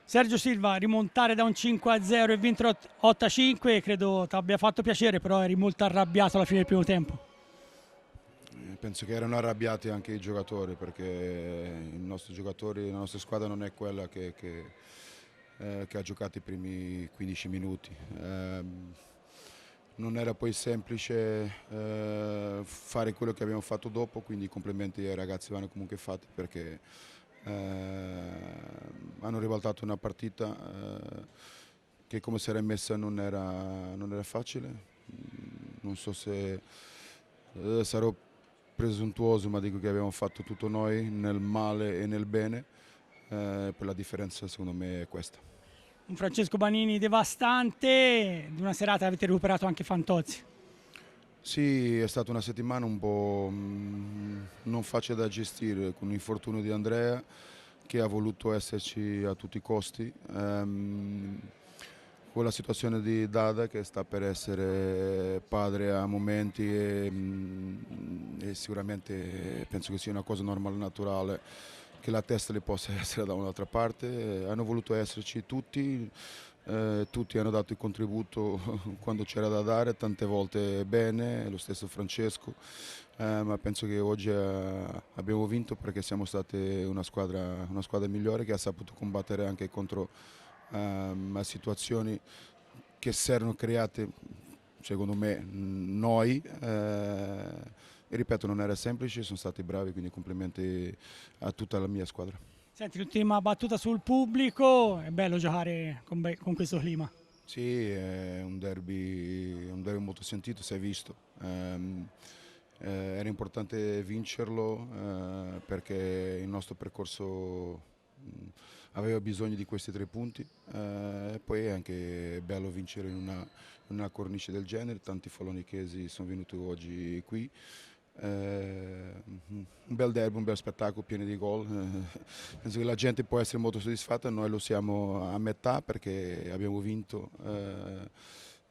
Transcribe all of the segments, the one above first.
Sergio Silva, rimontare da un 5-0 e vincere 8-5, credo ti abbia fatto piacere, però eri molto arrabbiato alla fine del primo tempo. Penso che erano arrabbiati anche i giocatori perché i nostri giocatori, la nostra squadra non è quella che ha giocato i primi 15 minuti. Non era poi semplice fare quello che abbiamo fatto dopo, quindi i complimenti ai ragazzi vanno comunque fatti perché hanno ribaltato una partita che come si era messa non era facile. Non so se sarò presuntuoso, ma dico che abbiamo fatto tutto noi nel male e nel bene, per la differenza secondo me è questa. Un Francesco Banini devastante, di una serata avete recuperato anche Fantozzi. Sì, è stata una settimana un po' non facile da gestire con l'infortunio di Andrea che ha voluto esserci a tutti i costi, con la situazione di Dada che sta per essere padre a momenti e sicuramente penso che sia una cosa normale, naturale che la testa le possa essere da un'altra parte. Hanno voluto esserci tutti. Tutti hanno dato il contributo quando c'era da dare, tante volte bene, lo stesso Francesco, ma penso che oggi abbiamo vinto perché siamo stati una squadra migliore che ha saputo combattere anche contro situazioni che si erano create, secondo me, noi. E ripeto, non era semplice, sono stati bravi, quindi complimenti a tutta la mia squadra. Senti, l'ultima battuta sul pubblico, è bello giocare con questo clima. Sì, è un derby molto sentito, si è visto. Era importante vincerlo perché il nostro percorso aveva bisogno di questi 3 punti. E poi è anche bello vincere in una cornice del genere. Tanti falonichesi sono venuti oggi qui. Un bel derby, un bel spettacolo pieno di gol. Penso che la gente può essere molto soddisfatta, noi lo siamo a metà perché abbiamo vinto.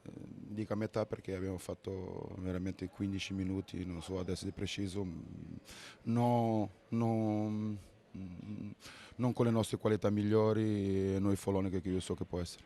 Dico a metà perché abbiamo fatto veramente 15 minuti, non so adesso di preciso, no, non con le nostre qualità migliori e noi Follonica che io so che può essere.